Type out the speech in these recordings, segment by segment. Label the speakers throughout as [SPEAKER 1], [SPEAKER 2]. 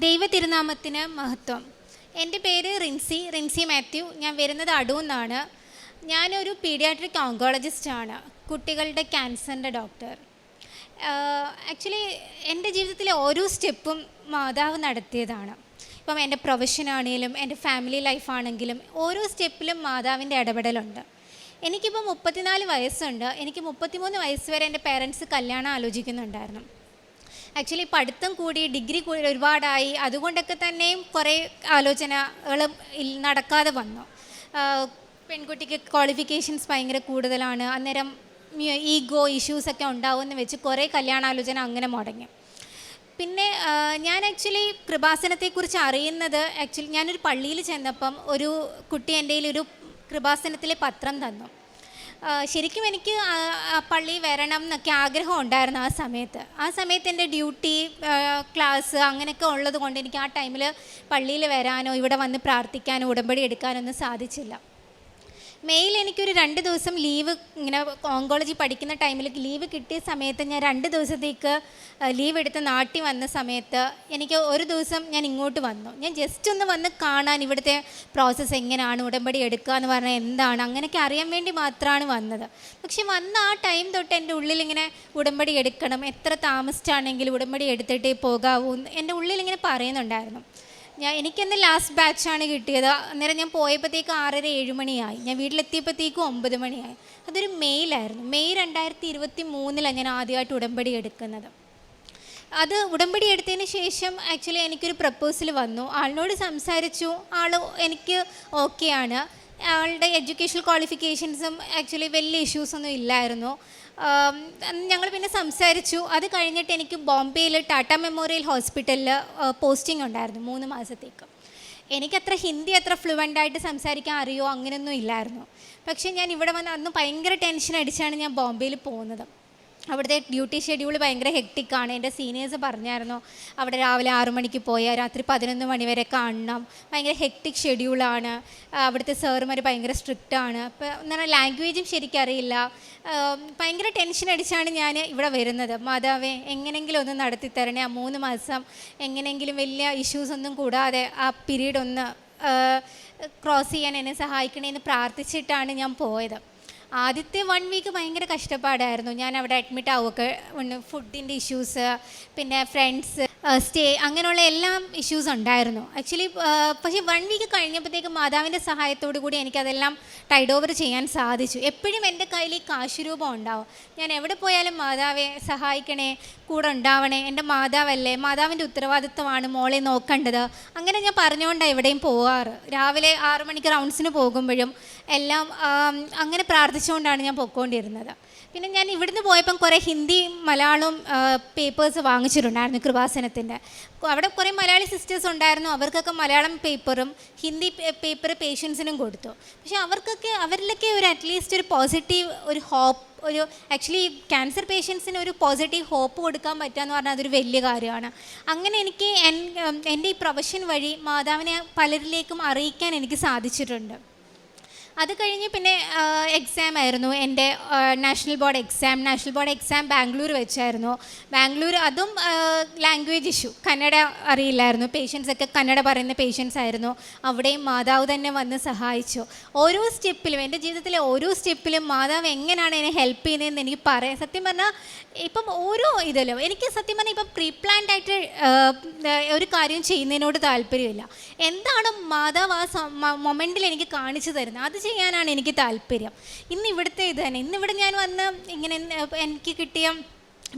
[SPEAKER 1] ദൈവ തിരുനാമത്തിന് മഹത്വം. എൻ്റെ പേര് റിൻസി മാത്യു. ഞാൻ വരുന്നത് അടൂന്നാണ്. ഞാനൊരു പീഡിയാട്രിക് ഓങ്കോളജിസ്റ്റാണ്, കുട്ടികളുടെ ക്യാൻസറിൻ്റെ ഡോക്ടർ. ആക്ച്വലി എൻ്റെ ജീവിതത്തിലെ ഓരോ സ്റ്റെപ്പും മാതാവ് നടത്തിയതാണ്. ഇപ്പം എൻ്റെ പ്രൊഫഷനാണെങ്കിലും എൻ്റെ ഫാമിലി ലൈഫാണെങ്കിലും ഓരോ സ്റ്റെപ്പിലും മാതാവിൻ്റെ ഇടപെടലുണ്ട്. എനിക്കിപ്പോൾ 34 വയസ്സുണ്ട്. എനിക്ക് 33 വയസ്സ് വരെ എൻ്റെ പേരൻസ് കല്യാണം ആലോചിക്കുന്നുണ്ടായിരുന്നു. ആക്ച്വലി പഠിത്തം കൂടി ഡിഗ്രി കൂടി ഒരുപാടായി, അതുകൊണ്ടൊക്കെ തന്നെയും കുറേ ആലോചനകൾ നടക്കാതെ വന്നു. പെൺകുട്ടിക്ക് ക്വാളിഫിക്കേഷൻസ് ഭയങ്കര കൂടുതലാണ്, അന്നേരം ഈഗോ ഇഷ്യൂസൊക്കെ ഉണ്ടാവുമെന്ന് വെച്ച് കുറേ കല്യാണാലോചന അങ്ങനെ മുടങ്ങി. പിന്നെ ഞാൻ ആക്ച്വലി കൃപാസനത്തെക്കുറിച്ച് അറിയുന്നത് ഞാനൊരു പള്ളിയിൽ ചെന്നപ്പം ഒരു കുട്ടി എൻ്റെ കയ്യിൽ ഒരു കൃപാസനത്തിലെ പത്രം തന്നു. ശരിക്കും എനിക്ക് പള്ളി വരണം എന്നൊക്കെ ആഗ്രഹം ഉണ്ടായിരുന്നു ആ സമയത്ത് എൻ്റെ ഡ്യൂട്ടി, ക്ലാസ് അങ്ങനെയൊക്കെ ഉള്ളത് കൊണ്ട് എനിക്ക് ആ ടൈമിൽ പള്ളിയിൽ വരാനോ ഇവിടെ വന്ന് പ്രാർത്ഥിക്കാനോ ഉടമ്പടി എടുക്കാനോ ഒന്നും സാധിച്ചില്ല. മെയിൽ എനിക്കൊരു 2 ദിവസം ലീവ്, ഇങ്ങനെ ഓങ്കോളജി പഠിക്കുന്ന ടൈമിൽ ലീവ് കിട്ടിയ സമയത്ത് ഞാൻ 2 ദിവസത്തേക്ക് ലീവ് എടുത്ത് നാട്ടിൽ വന്ന സമയത്ത് എനിക്ക് ഒരു ദിവസം ഞാൻ ഇങ്ങോട്ട് വന്നു. ഞാൻ ജസ്റ്റ് ഒന്ന് വന്ന് കാണാൻ, ഇവിടുത്തെ പ്രോസസ്സ് എങ്ങനെയാണ്, ഉടമ്പടി എടുക്കുക എന്ന് പറഞ്ഞാൽ എന്താണ്, അങ്ങനെയൊക്കെ അറിയാൻ വേണ്ടി മാത്രമാണ് വന്നത്. പക്ഷെ വന്ന ആ ടൈം തൊട്ട് എൻ്റെ ഉള്ളിലിങ്ങനെ ഉടമ്പടി എടുക്കണം, എത്ര താമസിച്ചാണെങ്കിലും ഉടമ്പടി എടുത്തിട്ടേ പോകാവൂ എൻ്റെ ഉള്ളിലിങ്ങനെ പറയുന്നുണ്ടായിരുന്നു. എനിക്കെന്ന് ലാസ്റ്റ് ബാച്ചാണ് കിട്ടിയത്. അന്നേരം ഞാൻ പോയപ്പോഴത്തേക്ക് 6:30-7 മണിയായി. ഞാൻ വീട്ടിലെത്തിയപ്പോഴത്തേക്കും 9 മണിയായി. അതൊരു മെയിലായിരുന്നു. മെയ് 2023 ഞാൻ ആദ്യമായിട്ട് ഉടമ്പടി എടുക്കുന്നത്. അത് ഉടമ്പടി എടുത്തതിന് ശേഷം ആക്ച്വലി എനിക്കൊരു പ്രപ്പോസൽ വന്നു. ആളിനോട് സംസാരിച്ചു. ആൾ എനിക്ക് ഓക്കെയാണ്. ആളുടെ എഡ്യൂക്കേഷൻ ക്വാളിഫിക്കേഷൻസും ആക്ച്വലി വലിയ ഇഷ്യൂസൊന്നും ഇല്ലായിരുന്നു. ഞങ്ങൾ പിന്നെ സംസാരിച്ചു. അത് കഴിഞ്ഞിട്ട് എനിക്ക് ബോംബെയിൽ ടാറ്റ മെമ്മോറിയൽ ഹോസ്പിറ്റലിൽ പോസ്റ്റിംഗ് ഉണ്ടായിരുന്നു 3 മാസത്തേക്ക്. എനിക്കത്ര ഹിന്ദി അത്ര ഫ്ലുവൻ്റായിട്ട് സംസാരിക്കാൻ അറിയോ അങ്ങനെയൊന്നും ഇല്ലായിരുന്നു. പക്ഷേ ഞാൻ ഇവിടെ വന്ന് അന്ന് ഭയങ്കര ടെൻഷൻ അടിച്ചാണ് ഞാൻ ബോംബെയിൽ പോകുന്നത്. അവിടുത്തെ ഡ്യൂട്ടി ഷെഡ്യൂൾ ഭയങ്കര ഹെക്റ്റിക്കാണ്. എൻ്റെ സീനിയേഴ്സ് പറഞ്ഞായിരുന്നു അവിടെ രാവിലെ 6 മണിക്ക് പോയാൽ രാത്രി 11 മണി വരെ കാണണം, ഭയങ്കര ഹെക്റ്റിക് ഷെഡ്യൂളാണ്. അവിടുത്തെ സാറുമാർ ഭയങ്കര സ്ട്രിക്റ്റാണ്. അപ്പോൾ എന്നാൽ ലാംഗ്വേജും ശരിക്കറിയില്ല. ഭയങ്കര ടെൻഷൻ അടിച്ചാണ് ഞാൻ ഇവിടെ വരുന്നത്. മാതാവേ എങ്ങനെയെങ്കിലും ഒന്ന് നടത്തി തരണേ, ആ 3 മാസം എങ്ങനെയെങ്കിലും വലിയ ഇഷ്യൂസൊന്നും കൂടാതെ ആ പീരീഡ് ഒന്ന് ക്രോസ് ചെയ്യാൻ എന്നെ സഹായിക്കണേ എന്ന് പ്രാർത്ഥിച്ചിട്ടാണ് ഞാൻ പോയത്. ആദ്യത്തെ 1 വീക്ക് ഭയങ്കര കഷ്ടപ്പാടായിരുന്നു. ഞാൻ അവിടെ അഡ്മിറ്റ് ആവുമൊക്കെ, ഫുഡിൻ്റെ ഇഷ്യൂസ്, പിന്നെ ഫ്രണ്ട്സ്, സ്റ്റേ, അങ്ങനെയുള്ള എല്ലാം ഇഷ്യൂസ് ഉണ്ടായിരുന്നു ആക്ച്വലി. പക്ഷേ 1 വീക്ക് കഴിഞ്ഞപ്പോഴത്തേക്ക് മാതാവിൻ്റെ സഹായത്തോടു കൂടി എനിക്കതെല്ലാം ടൈഡ് ഓവർ ചെയ്യാൻ സാധിച്ചു. എപ്പോഴും എൻ്റെ കയ്യിൽ ഈ കാശുരൂപം ഉണ്ടാവും. ഞാൻ എവിടെ പോയാലും മാതാവെ സഹായിക്കണേ, കൂടെ ഉണ്ടാവണേ, എൻ്റെ മാതാവല്ലേ, മാതാവിൻ്റെ ഉത്തരവാദിത്വമാണ് മോളെ നോക്കേണ്ടത്, അങ്ങനെ ഞാൻ പറഞ്ഞുകൊണ്ടാണ് എവിടെയും പോകാറ്. രാവിലെ 6 മണിക്ക് റൗണ്ട്സിന് പോകുമ്പോഴും എല്ലാം അങ്ങനെ പ്രാർത്ഥിച്ചുകൊണ്ടാണ് ഞാൻ പൊയ്ക്കൊണ്ടിരുന്നത്. പിന്നെ ഞാൻ ഇവിടുന്ന് പോയപ്പം കുറേ ഹിന്ദി മലയാളം പേപ്പേഴ്സ് വാങ്ങിച്ചിട്ടുണ്ടായിരുന്നു കൃപാസനത്തിൻ്റെ. അവിടെ കുറേ മലയാളി സിസ്റ്റേഴ്സ് ഉണ്ടായിരുന്നു. അവർക്കൊക്കെ മലയാളം പേപ്പറും ഹിന്ദി പേപ്പർ പേഷ്യൻസിനും കൊടുത്തു. പക്ഷേ അവരിലൊക്കെ ഒരു അറ്റ്ലീസ്റ്റ് ഒരു പോസിറ്റീവ് ഒരു ഹോപ്പ്, ഒരു ആക്ച്വലി ക്യാൻസർ പേഷ്യൻസിന് ഒരു പോസിറ്റീവ് ഹോപ്പ് കൊടുക്കാൻ പറ്റുക എന്ന് പറഞ്ഞാൽ അതൊരു വലിയ കാര്യമാണ്. അങ്ങനെ എനിക്ക് എൻ്റെ ഈ പ്രൊഫഷൻ വഴി മാതാവിനെ പലരിലേക്കും അറിയിക്കാൻ എനിക്ക് സാധിച്ചിട്ടുണ്ട്. അത് കഴിഞ്ഞ് പിന്നെ എക്സാം ആയിരുന്നു എൻ്റെ നാഷണൽ ബോർഡ് എക്സാം ബാംഗ്ലൂർ വെച്ചായിരുന്നു. അതും ലാംഗ്വേജ് ഇഷ്യൂ, കന്നഡ അറിയില്ലായിരുന്നു. പേഷ്യൻസൊക്കെ കന്നഡ പറയുന്ന പേഷ്യൻസ് ആയിരുന്നു. അവിടെയും മാതാവ് തന്നെ വന്ന് സഹായിച്ചു. ഓരോ സ്റ്റെപ്പിലും, എൻ്റെ ജീവിതത്തിലെ ഓരോ സ്റ്റെപ്പിലും മാതാവ് എങ്ങനെയാണ് എന്നെ ഹെൽപ്പ് ചെയ്യുന്നതെന്ന് എനിക്ക് പറയാം. സത്യം പറഞ്ഞാൽ ഇപ്പം ഓരോ ഇതിലും എനിക്ക് സത്യം പറഞ്ഞാൽ ഇപ്പം പ്രീ പ്ലാൻഡ് ആയിട്ട് ഒരു കാര്യം ചെയ്യുന്നതിനോട് താല്പര്യമില്ല. എന്താണ് മാതാവ് ആ മൊമെൻറ്റിൽ എനിക്ക് കാണിച്ചു തരുന്നത് അത് ചെയ്യാനാണ് എനിക്ക് താല്പര്യം. ഇവിടുത്തെ ഇത് തന്നെ, ഇന്നിവിടെ ഞാൻ വന്ന് ഇങ്ങനെ എനിക്ക് കിട്ടിയ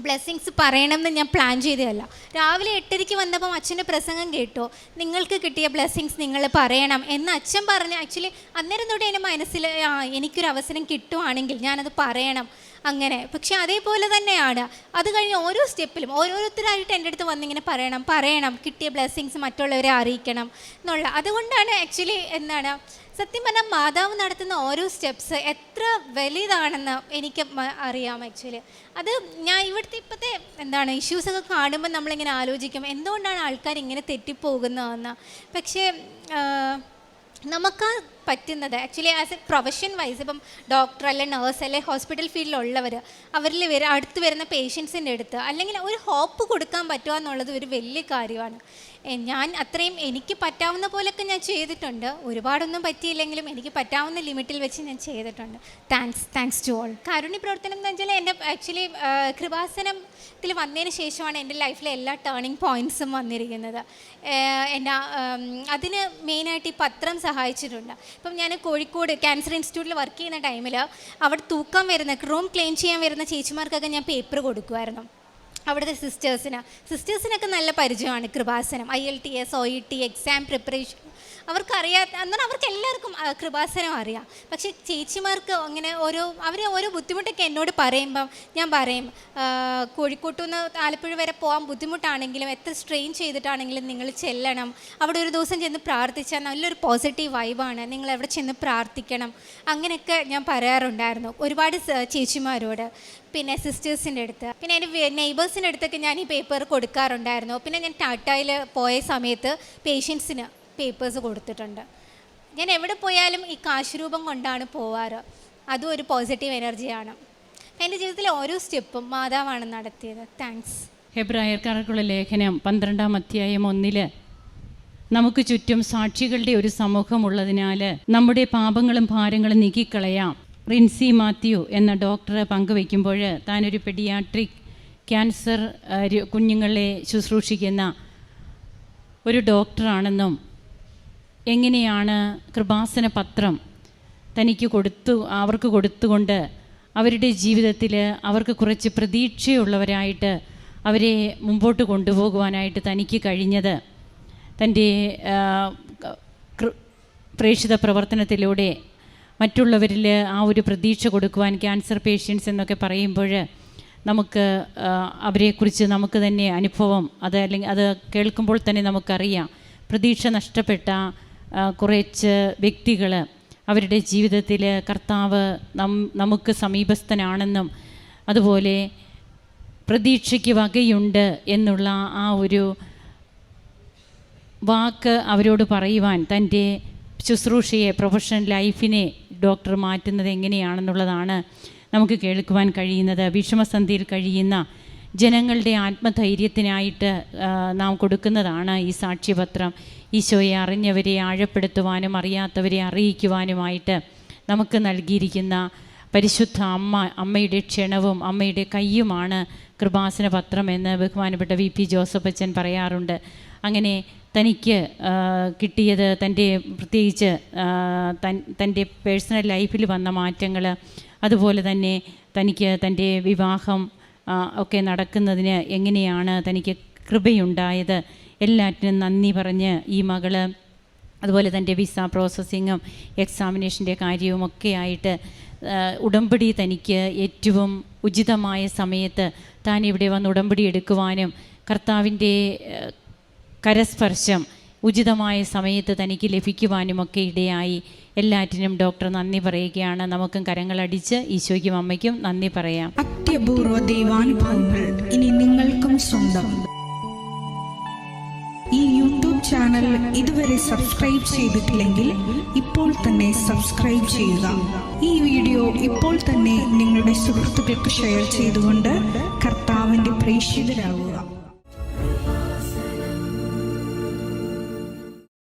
[SPEAKER 1] ബ്ലെസ്സിങ്സ് പറയണമെന്ന് ഞാൻ പ്ലാൻ ചെയ്തതല്ല. രാവിലെ 8:30 വന്നപ്പം അച്ഛൻ്റെ പ്രസംഗം കേട്ടു, നിങ്ങൾക്ക് കിട്ടിയ ബ്ലെസ്സിങ്സ് നിങ്ങൾ പറയണം എന്ന് അച്ഛൻ പറഞ്ഞു. ആക്ച്വലി അന്നേരം തൊട്ട് എൻ്റെ മനസ്സിൽ എനിക്കൊരു അവസരം കിട്ടുവാണെങ്കിൽ ഞാനത് പറയണം അങ്ങനെ. പക്ഷെ അതേപോലെ തന്നെയാണ് അത് കഴിഞ്ഞ് ഓരോ സ്റ്റെപ്പിലും ഓരോരുത്തരായിട്ട് എൻ്റെ അടുത്ത് വന്നിങ്ങനെ പറയണം കിട്ടിയ ബ്ലെസ്സിങ്സ് മറ്റുള്ളവരെ അറിയിക്കണം എന്നുള്ള. അതുകൊണ്ടാണ് ആക്ച്വലി സത്യം പറഞ്ഞാൽ മാതാവ് നടത്തുന്ന ഓരോ സ്റ്റെപ്സ് എത്ര വലുതാണെന്ന് എനിക്ക് അറിയാം. ആക്ച്വലി അത് ഞാൻ ഇപ്പോഴത്തെ ഇഷ്യൂസൊക്കെ കാണുമ്പോൾ നമ്മളിങ്ങനെ ആലോചിക്കും എന്തുകൊണ്ടാണ് ആൾക്കാർ ഇങ്ങനെ തെറ്റിപ്പോകുന്നതെന്ന്. പക്ഷേ നമുക്ക് പറ്റുന്നത്. Actually as a profession wise ഇപ്പം ഡോക്ടർ അല്ലെ നേഴ്സ് അല്ലെ ഹോസ്പിറ്റൽ ഫീൽഡിലുള്ളവർ അവരിൽ അടുത്ത് വരുന്ന പേഷ്യൻസിൻ്റെ അടുത്ത് അല്ലെങ്കിൽ ഒരു ഹോപ്പ് കൊടുക്കാൻ പറ്റുക എന്നുള്ളത് ഒരു വലിയ കാര്യമാണ്. ഞാൻ അത്രയും എനിക്ക് പറ്റാവുന്ന പോലൊക്കെ ഞാൻ ചെയ്തിട്ടുണ്ട്. ഒരുപാടൊന്നും പറ്റിയില്ലെങ്കിലും എനിക്ക് പറ്റാവുന്ന ലിമിറ്റിൽ വെച്ച് ഞാൻ ചെയ്തിട്ടുണ്ട്. Thanks to all. കാരുണ്യ പ്രവർത്തനം എന്ന് വെച്ചാൽ എൻ്റെ ആക്ച്വലി കൃപാസനത്തിൽ വന്നതിന് ശേഷമാണ് എൻ്റെ ലൈഫിലെ എല്ലാ ടേണിംഗ് പോയിൻറ്റ്സും വന്നിരിക്കുന്നത്. എൻ്റെ അതിന് മെയിനായിട്ട് ഈ പത്രം സഹായിച്ചിട്ടുണ്ട്. ഇപ്പം ഞാൻ കോഴിക്കോട് ക്യാൻസർ ഇൻസ്റ്റിറ്റ്യൂട്ടിൽ വർക്ക് ചെയ്യുന്ന ടൈമിൽ അവിടെ തൂക്കാൻ വരുന്ന റൂം ക്ലീൻ ചെയ്യാൻ വരുന്ന ചേച്ചിമാർക്കൊക്കെ ഞാൻ പേപ്പർ കൊടുക്കുമായിരുന്നു. അവിടുത്തെ സിസ്റ്റേഴ്സിനൊക്കെ നല്ല പരിചയമാണ് Kripasanam. IELTS OET exam preparation അവർക്കറിയാത്ത എന്നാൽ അവർക്ക് എല്ലാവർക്കും കൃപാസനം അറിയാം. പക്ഷേ ചേച്ചിമാർക്ക് അങ്ങനെ ഓരോ ബുദ്ധിമുട്ടൊക്കെ എന്നോട് പറയുമ്പം ഞാൻ പറയും, കോഴിക്കോട്ടു നിന്ന് ആലപ്പുഴ വരെ പോകാൻ ബുദ്ധിമുട്ടാണെങ്കിലും എത്ര സ്ട്രെയിൻ ചെയ്തിട്ടാണെങ്കിലും നിങ്ങൾ ചെല്ലണം. അവിടെ ഒരു ദിവസം ചെന്ന് പ്രാർത്ഥിച്ചാൽ നല്ലൊരു പോസിറ്റീവ് വൈബാണ്, നിങ്ങൾ അവിടെ ചെന്ന് പ്രാർത്ഥിക്കണം. അങ്ങനെയൊക്കെ ഞാൻ പറയാറുണ്ടായിരുന്നു ഒരുപാട് ചേച്ചിമാരോട്. പിന്നെ സിസ്റ്റേഴ്സിൻ്റെ അടുത്ത്, പിന്നെ എൻ്റെ നെയ്ബേഴ്സിൻ്റെ അടുത്തൊക്കെ ഞാൻ ഈ പേപ്പർ കൊടുക്കാറുണ്ടായിരുന്നു. പിന്നെ ഞാൻ ടാറ്റയിൽ പോയ സമയത്ത് പേഷ്യൻസിന് പേപ്പേഴ്സ് കൊടുത്തിട്ടുണ്ട്. ഞാൻ എവിടെ പോയാലും ഈ കാശ് രൂപം കൊണ്ടാണ് പോവാറ്. അതും ഒരു പോസിറ്റീവ് എനർജിയാണ്. എൻ്റെ ജീവിതത്തിലെ ഓരോ സ്റ്റെപ്പും മാതാവാണ് നടത്തിയത്. താങ്ക്സ്.
[SPEAKER 2] ഹെബ്രായർക്കാർക്കുള്ള ലേഖനം 12-ാം അധ്യായം 1 നമുക്ക് ചുറ്റും സാക്ഷികളുടെ ഒരു സമൂഹമുള്ളതിനാൽ നമ്മുടെ പാപങ്ങളും ഭാരങ്ങളും നീക്കിക്കളയാം. റിൻസി മാത്യു എന്ന ഡോക്ടർ പങ്കുവയ്ക്കുമ്പോൾ താനൊരു പെഡിയാട്രിക് ക്യാൻസർ കുഞ്ഞുങ്ങളെ ശുശ്രൂഷിക്കുന്ന ഒരു ഡോക്ടറാണെന്നും എങ്ങനെയാണ് കൃപാസന പത്രം അവർക്ക് കൊടുത്തുകൊണ്ട് അവരുടെ ജീവിതത്തിൽ അവർക്ക് കുറച്ച് പ്രതീക്ഷയുള്ളവരായിട്ട് അവരെ മുമ്പോട്ട് കൊണ്ടുപോകുവാനായിട്ട് തനിക്ക് കഴിഞ്ഞത് തൻ്റെ പ്രേക്ഷിത പ്രവർത്തനത്തിലൂടെ മറ്റുള്ളവരിൽ ആ ഒരു പ്രതീക്ഷ കൊടുക്കുവാൻ. ക്യാൻസർ പേഷ്യൻസ് എന്നൊക്കെ പറയുമ്പോൾ നമുക്ക് അവരെക്കുറിച്ച് നമുക്ക് തന്നെ അനുഭവം അല്ലെങ്കിൽ അത് കേൾക്കുമ്പോൾ തന്നെ നമുക്കറിയാം. പ്രതീക്ഷ നഷ്ടപ്പെട്ട കുറച്ച് വ്യക്തികൾ അവരുടെ ജീവിതത്തിൽ കർത്താവ് നമുക്ക് സമീപസ്ഥനാണെന്നും അതുപോലെ പ്രതീക്ഷയ്ക്ക് വകയുണ്ട് എന്നുള്ള ആ ഒരു വാക്ക് അവരോട് പറയുവാൻ തൻ്റെ ശുശ്രൂഷയെ പ്രൊഫഷണൽ ലൈഫിനെ ഡോക്ടർ മാറ്റുന്നത് എങ്ങനെയാണെന്നുള്ളതാണ് നമുക്ക് കേൾക്കുവാൻ കഴിയുന്നത്. വിഷമസന്ധിയിൽ കഴിയുന്ന ജനങ്ങളുടെ ആത്മധൈര്യത്തിനായിട്ട് നാം കൊടുക്കുന്നതാണ് ഈ സാക്ഷ്യപത്രം. ഈശോയെ അറിഞ്ഞവരെ ആഴപ്പെടുത്തുവാനും അറിയാത്തവരെ അറിയിക്കുവാനുമായിട്ട് നമുക്ക് നൽകിയിരിക്കുന്ന പരിശുദ്ധ അമ്മയുടെ ക്ഷണവും അമ്മയുടെ കയ്യുമാണ് കൃപാസന പത്രം എന്ന് ബഹുമാനപ്പെട്ട VP ജോസഫ് അച്ഛൻ പറയാറുണ്ട്. അങ്ങനെ തനിക്ക് കിട്ടിയത് പ്രത്യേകിച്ച് തൻ്റെ പേഴ്സണൽ ലൈഫിൽ വന്ന മാറ്റങ്ങൾ, അതുപോലെ തന്നെ തനിക്ക് തൻ്റെ വിവാഹം ഒക്കെ നടക്കുന്നതിന് എങ്ങനെയാണ് തനിക്ക് കൃപയുണ്ടായത്, എല്ലാറ്റിനും നന്ദി പറഞ്ഞ് ഈ മകള് അതുപോലെ തൻ്റെ വിസ പ്രോസസ്സിങ്ങും എക്സാമിനേഷൻ്റെ കാര്യവുമൊക്കെ ആയിട്ട് ഉടമ്പടി തനിക്ക് ഏറ്റവും ഉചിതമായ സമയത്ത് താൻ ഇവിടെ വന്ന് ഉടമ്പടി എടുക്കുവാനും കർത്താവിൻ്റെ കരസ്പർശം ഉചിതമായ സമയത്ത് തനിക്ക് ലഭിക്കുവാനുമൊക്കെ ഇടയായി. എല്ലാറ്റിനും ഡോക്ടർ നന്ദി പറയുകയാണ്. നമുക്കും കരങ്ങളടിച്ച് ഈശോയ്ക്കും അമ്മയ്ക്കും നന്ദി പറയാം.
[SPEAKER 3] അത്യപൂർവ ദൈവാനുഭവങ്ങൾ ഇനി നിങ്ങൾക്കും സ്വന്തം. ഈ യൂട്യൂബ് ചാനൽ ഇതുവരെ സബ്സ്ക്രൈബ് ചെയ്തിട്ടില്ലെങ്കിൽ ഇപ്പോൾ തന്നെ സബ്സ്ക്രൈബ് ചെയ്യുക. ഈ വീഡിയോ ഇപ്പോൾ തന്നെ നിങ്ങളുടെ സുഹൃത്തുക്കൾക്ക് ഷെയർ ചെയ്തുകൊണ്ട് കർത്താവിൻ്റെ പ്രേക്ഷിതരാകുക.